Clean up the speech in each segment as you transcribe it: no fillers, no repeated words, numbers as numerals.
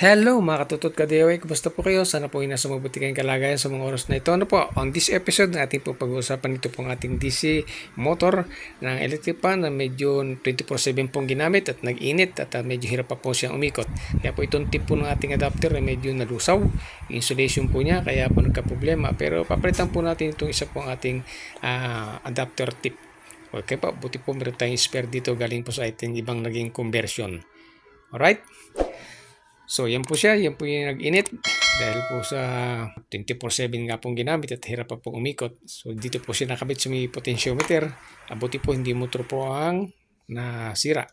Hello mga katutot ka-DIY, kumusta po kayo? Sana po ay nasa mabuti kayong kalagayan sa mga oras na ito. Ano po, on this episode na ating po pag-uusapan ito pong ating DC motor ng electric fan na medyo 24/7 pong ginamit at nag-init at medyo hirap pa po siyang umikot. Kaya po itong tip po ng ating adapter ay medyo nalusaw. Insulation po niya, kaya po nagka-problema. Pero papalitan po natin itong isa pong ating adapter tip. Okay po, buti po meron tayong spare dito galing po sa ating ibang naging conversion. Alright? So, yan po siya. Yan po yung nag-init. Dahil po sa 24/7 nga pong ginamit at hirap pa pong umikot. So, dito po siya nakabit sa may potentiometer. Buti po hindi motor po ang nasira.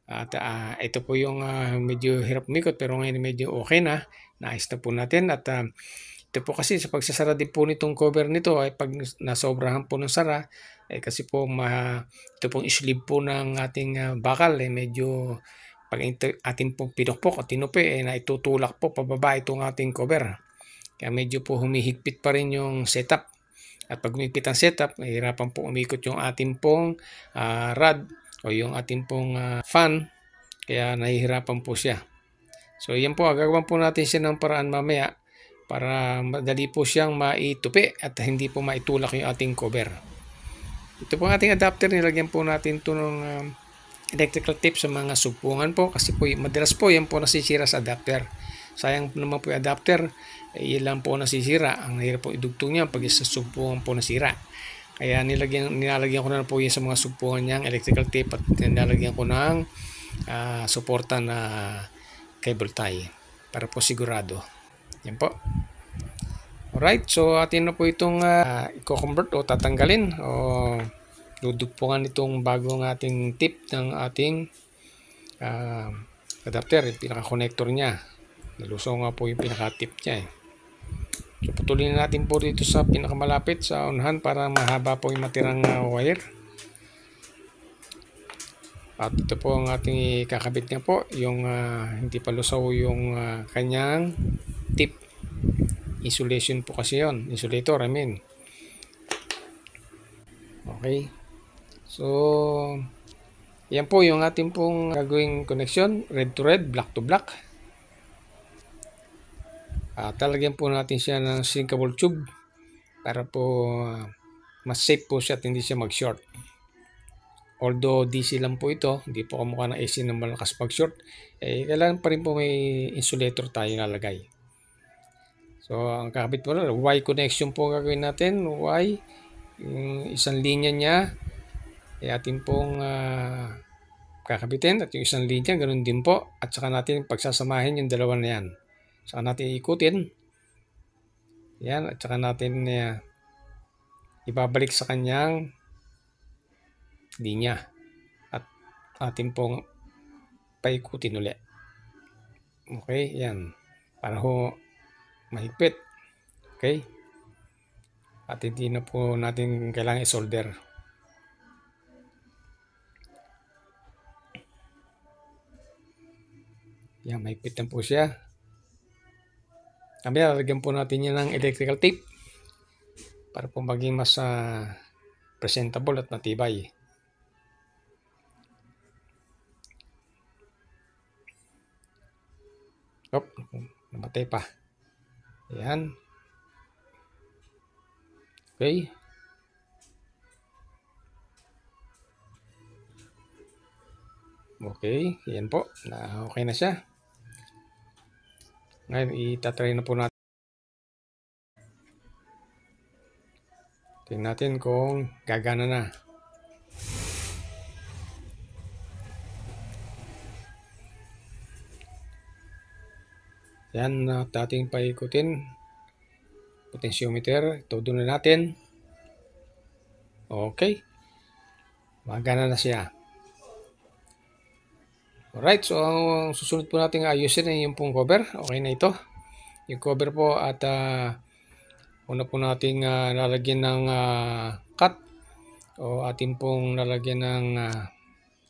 At ito po yung medyo hirap umikot pero ngayon medyo okay na. Naayos na po natin. At ito po kasi sa pagsasara din po nitong cover nito ay pag nasobrahan po ng sara ay kasi po ito pong sleeve po ng ating bakal ay medyo pag ating pong pinukpok at tinupi ay naitutulak po pababa itong ating cover. Kaya medyo po humihigpit pa rin yung setup. At pag humigpit ang setup, mahirapan po umikot yung ating pong rod o yung ating pong fan. Kaya nahihirapan po siya. So yan po, gagawin po natin siya ng paraan mamaya para madali po siyang maitupi at hindi po maitulak yung ating cover. Ito po ang ating adapter, nilagyan po natin ito ng electrical tape sa mga sugpungan po kasi po madalas po yan po nasisira sa adapter. Sayang naman po yung adapter, yan lang po nasisira. Ang hirap po idugtong niya pag sa sugpungan po nasira. Kaya nilalagyan ko na po yan sa mga sugpungan niyang electrical tape at nilalagyan ko ng suporta na cable tie para po sigurado. Yan po. Alright, so atin na po itong i-convert o tatanggalin o dudugpungan itong bagong ating tip ng ating adapter, yung pinaka-connector niya. Nalusaw nga po yung pinaka-tip niya. So putulin natin po dito sa pinakamalapit sa unahan para mahaba po yung matirang wire. At ito po ang ating ikakabit niya po, yung hindi pa lusaw yung kanyang tip. Insulation po kasi yon, insulator I mean. Okay. So, yan po yung ating pong gagawing connection, red to red, black to black. Talagyan po natin siya ng sinkable tube para po mas safe po siya at hindi siya mag-short. Although DC lang po ito, hindi po kamukha ng AC na malakas pag-short, kailangan pa rin po may insulator tayo nalagay. So, ang kakabit po na, Y connection po gagawin natin, Y, yung isang linya niya, atin pong kakabitin at yung isang linya, ganun din po. At saka natin pagsasamahin yung dalawa na yan. Saka natin ikutin. Yan, at saka natin ibabalik sa kanyang linya. At atin pong paikutin ulit. Okay, yan. Para ho mahigpit. Okay. At hindi na po natin kailangan i-solder. Yan, mahigpit na po siya. Kami lalagyan po natin yan ng electrical tape para po maging mas presentable at matibay. Namatay pa. Ayan. Okay. Okay, yan po. Okay na siya. Ngayon, itatry na po natin. Tingnan natin kung gagana na. Yan, ating paikutin. Potentiometer, todo na natin. Okay. Magana na siya. Alright, so ang susunod po natin ayusin ay yung pong cover. Okay na ito. Yung cover po at una po nating lalagyan ng cut o ating pong lalagyan ng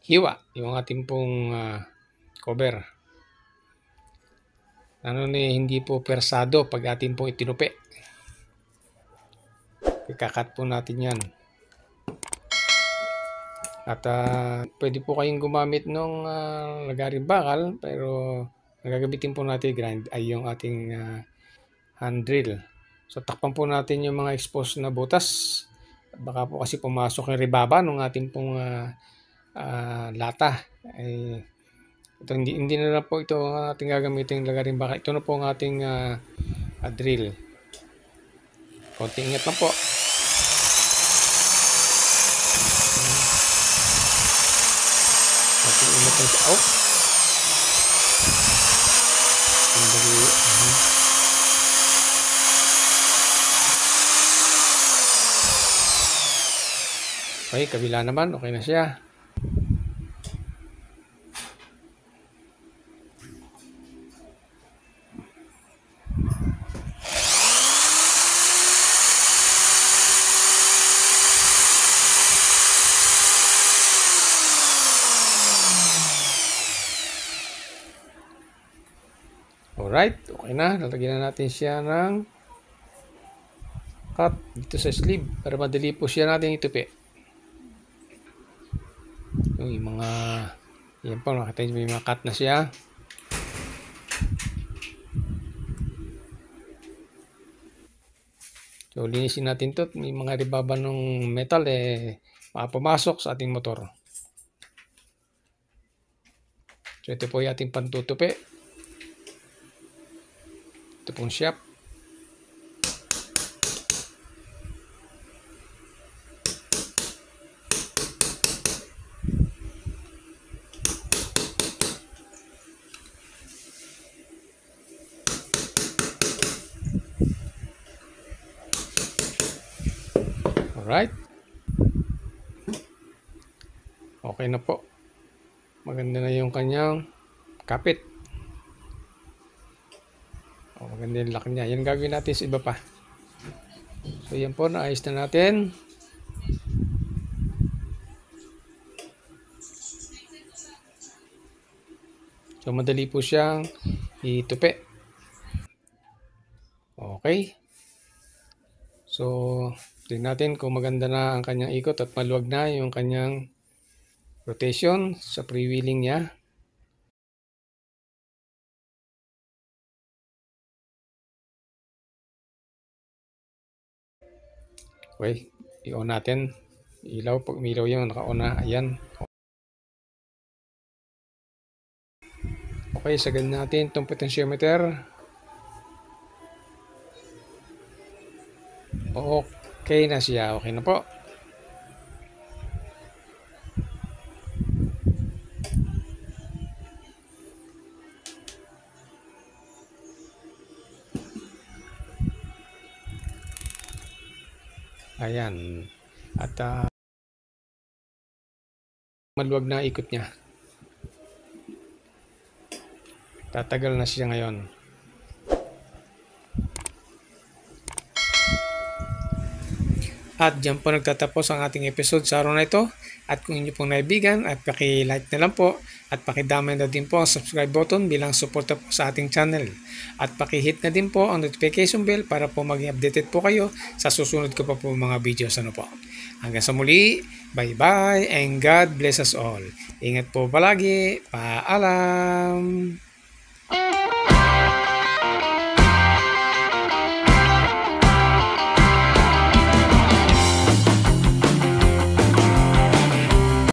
hiwa. Yung ating pong cover. Hindi po persado pag ating pong itinupi. Ikakat po natin yan. At pwede po kayong gumamit ng lagaring bakal pero Ang gagamitin po natin grind ay yung ating hand drill. So takpan po natin yung mga exposed na butas. Baka po kasi pumasok yung ribaba ng ating pong lata. Ito, hindi na lang po ito ang ating gagamitin lagarin. Baka ito na po ang ating drill. Konting ingat lang po. Konting ingat lang siya. Okay, kabila naman. Okay na siya. Alright, okay na. Lalagyan na natin siya ng cut dito sa sleeve para madali po siya natin itupi. Yung mga, yan po, nakita nyo may mga cut na siya. So, linisin natin to. May mga ribaba ng metal pumasok sa ating motor. So, ito po yung ating pantutupi. Ito pong shaft. Alright. Okay na po. Maganda na yung kanyang kapit. Maganda yung lock niya. Yan gagawin natin sa iba pa. So yan po, naayos na natin. So madali po siyang itupi. Okay. So tingnan natin kung maganda na ang kanyang ikot at maluwag na yung kanyang rotation sa freewheeling niya. Okay, i-on natin. Ilaw, pag umilaw yun, naka-on na. Ayan. Okay, sagad natin itong potentiometer. Okay na siya. Okay na po. Ayan. At maluwag na ikot niya. Tatagal na siya ngayon. At dyan po nagtatapos ang ating episode sa araw na ito. At kung inyo pong naibigan, at paki-like na lang po at pakidamay na din po ang subscribe button bilang suporta po sa ating channel. At paki-hit na din po ang notification bell para po maging updated po kayo sa susunod ko pa po mga videos. Hanggang sa muli, bye-bye and God bless us all. Ingat po palagi. Paalam!